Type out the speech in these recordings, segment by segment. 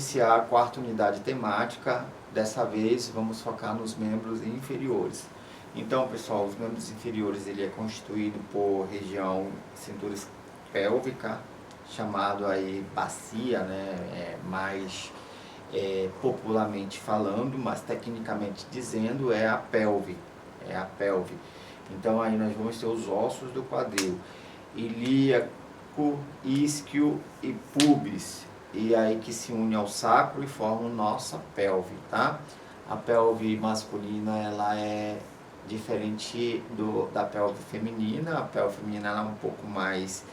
iniciar a quarta unidade temática. Dessa vez vamos focar nos membros inferiores. Então, pessoal, os membros inferiores ele é constituído por região cintura pélvica, chamado aí bacia, né? Mais popularmente falando, mas tecnicamente dizendo é a pelve. É a pelve. Então aí nós vamos ter os ossos do quadril, ilíaco, isquio e pubis, e aí que se une ao sacro e formam nossa pelve, tá? A pelve masculina ela é diferente da pelve feminina. A pelve feminina ela é um pouco mais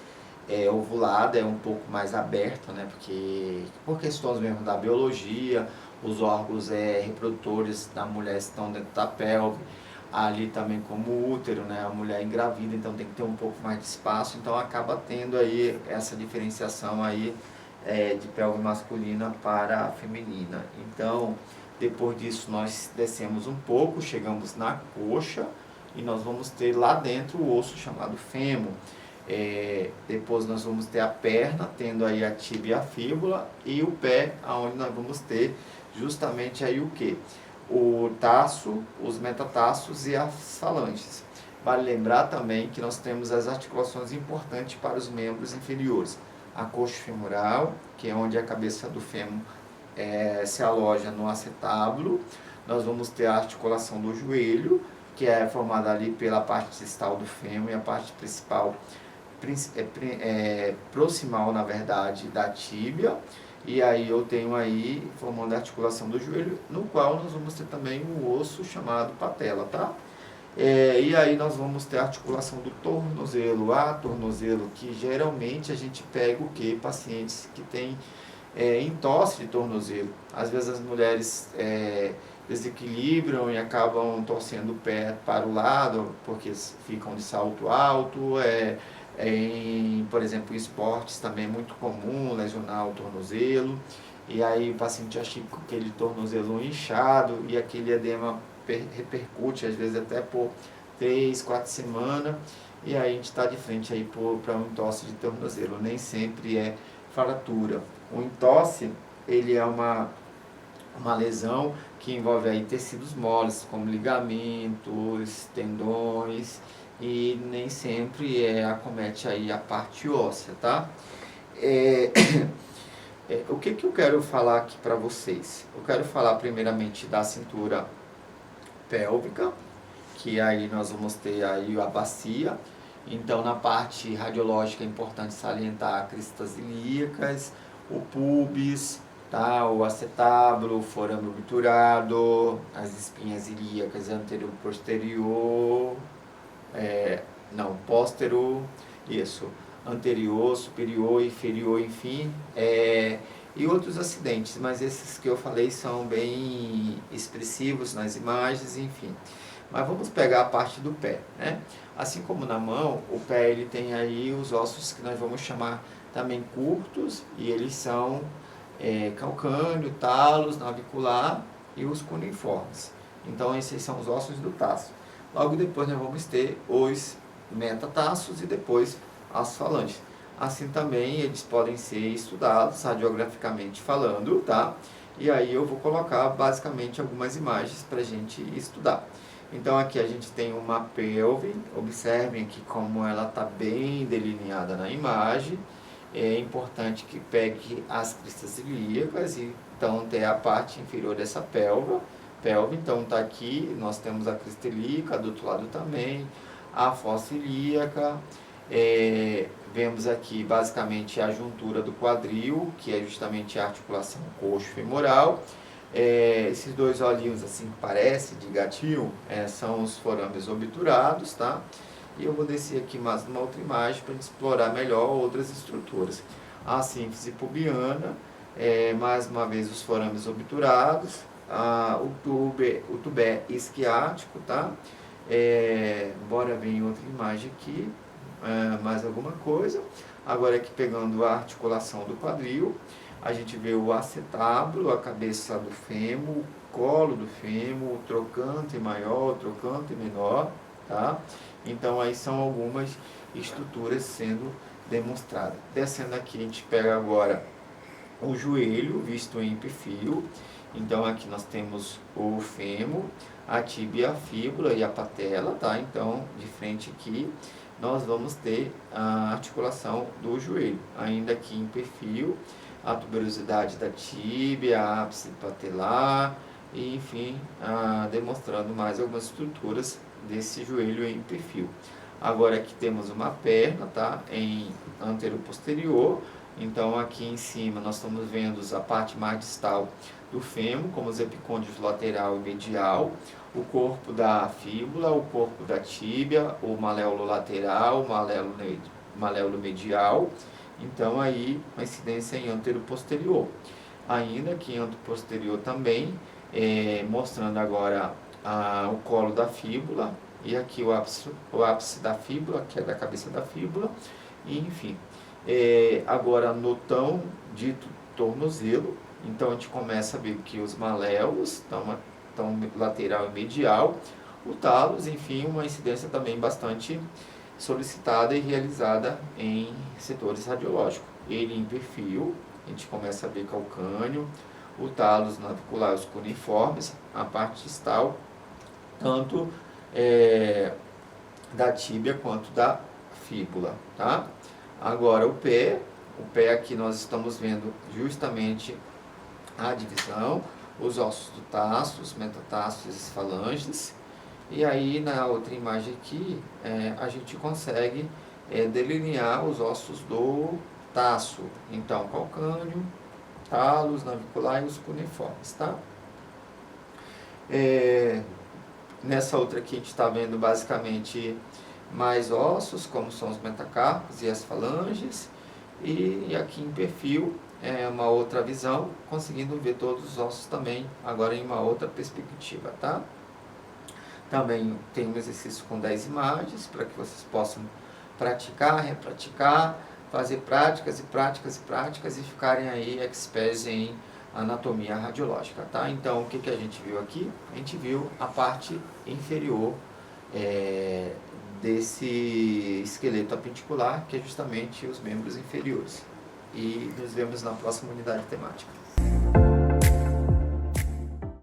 ovulada, é um pouco mais aberta, né? Porque por questões mesmo da biologia, os órgãos reprodutores da mulher estão dentro da pelve, ali também como o útero, né? A mulher engravida, então tem que ter um pouco mais de espaço, então acaba tendo aí essa diferenciação aí de pelve masculina para a feminina. Então, depois disso nós descemos um pouco, chegamos na coxa e nós vamos ter lá dentro o osso chamado fêmur. Depois nós vamos ter a perna, tendo aí a tíbia e a fíbula, e o pé, aonde nós vamos ter justamente aí o que? O taço, os metatarsos e as falanges. Vale lembrar também que nós temos as articulações importantes para os membros inferiores. A coxa femoral, que é onde a cabeça do fêmur se aloja no acetábulo. Nós vamos ter a articulação do joelho, que é formada ali pela parte distal do fêmur e a parte principal proximal, na verdade, da tíbia. E aí eu tenho aí formando a articulação do joelho, no qual nós vamos ter também um osso chamado patela, tá? E aí nós vamos ter a articulação do tornozelo, que geralmente a gente pega o que? Pacientes que têm entorse de tornozelo. Às vezes as mulheres desequilibram e acabam torcendo o pé para o lado, porque ficam de salto alto. Por exemplo, em esportes também é muito comum lesionar o tornozelo, e aí o paciente acha com aquele tornozelo inchado e aquele edema repercute, às vezes até por 3, 4 semanas, e aí a gente está de frente aí para um entorse de tornozelo. Nem sempre é fratura. O entorse, ele é uma lesão que envolve aí tecidos moles, como ligamentos, tendões, e nem sempre acomete aí a parte óssea, tá? O que eu quero falar aqui para vocês? Eu quero falar primeiramente da cintura pélvica, que aí nós vamos ter aí a bacia. Então, na parte radiológica é importante salientar cristas ilíacas, o pubis, tá? O acetábulo, o forame obturado, as espinhas ilíacas anterior posterior, póstero, isso, anterior, superior, inferior, enfim, e outros acidentes, mas esses que eu falei são bem expressivos nas imagens, enfim. Mas vamos pegar a parte do pé, né? Assim como na mão, o pé ele tem aí os ossos que nós vamos chamar também curtos, e eles são calcâneo, talos, navicular e os cuneiformes. Então esses são os ossos do taço. Logo depois nós vamos ter os metatarsos e depois as falanges. Assim também eles podem ser estudados radiograficamente falando, tá? E aí eu vou colocar basicamente algumas imagens para a gente estudar. Então aqui a gente tem uma pelve, observem aqui como ela está bem delineada na imagem. É importante que pegue as cristas ilíacas, e então tem a parte inferior dessa pelve, então está aqui, nós temos a crista ilíaca, do outro lado também, a fossa ilíaca, vemos aqui basicamente a juntura do quadril, que é justamente a articulação coxo-femoral. Esses dois olhinhos assim que parece de gatinho são os forames obturados, tá? E eu vou descer aqui mais numa outra imagem para explorar melhor outras estruturas. A sínfise pubiana, mais uma vez os forames obturados, o tubé isquiático, tá? Bora ver em outra imagem aqui, mais alguma coisa. Agora aqui pegando a articulação do quadril, a gente vê o acetábulo, a cabeça do fêmur, o colo do fêmur, o trocante maior, o trocante menor, tá? Então aí são algumas estruturas sendo demonstradas. Descendo aqui, a gente pega agora o joelho visto em perfil. Então aqui nós temos o fêmur, a tíbia, a fíbula e a patela, tá? Então de frente aqui nós vamos ter a articulação do joelho, ainda aqui em perfil, a tuberosidade da tíbia, a ápice patelar, e enfim, demonstrando mais algumas estruturas desse joelho em perfil. Agora aqui temos uma perna, tá? Em antero-posterior. Então aqui em cima nós estamos vendo a parte mais distal do fêmur, como os epicôndios lateral e medial, o corpo da fíbula, o corpo da tíbia, o maléolo lateral, o maléolo medial. Então aí uma incidência em antero-posterior. Ainda aqui em antero-posterior também, mostrando agora o colo da fíbula, e aqui o ápice da fíbula, que é da cabeça da fíbula, e enfim. Agora no tão dito tornozelo, então a gente começa a ver que os maléolos estão lateral e medial, o talos, enfim, uma incidência também bastante solicitada e realizada em setores radiológicos. Ele em perfil, a gente começa a ver calcânio, o talos navicular, os cuneiformes, a parte distal, tanto da tíbia quanto da fíbula, tá? Agora o pé aqui nós estamos vendo justamente a divisão, os ossos do taço, os metatarsos e as falanges, e aí na outra imagem aqui a gente consegue delinear os ossos do taço, então calcânio, talos, navicular e os cuneiformes, tá? Nessa outra aqui a gente está vendo basicamente mais ossos, como são os metacarpos e as falanges, e aqui em perfil uma outra visão, conseguindo ver todos os ossos também, agora em uma outra perspectiva, tá? Também tem um exercício com 10 imagens, para que vocês possam praticar, repraticar, fazer práticas e práticas e práticas e ficarem aí experts em anatomia radiológica, tá? Então, o que a gente viu aqui? A gente viu a parte inferior desse esqueleto apenticular, que é justamente os membros inferiores. E nos vemos na próxima unidade temática.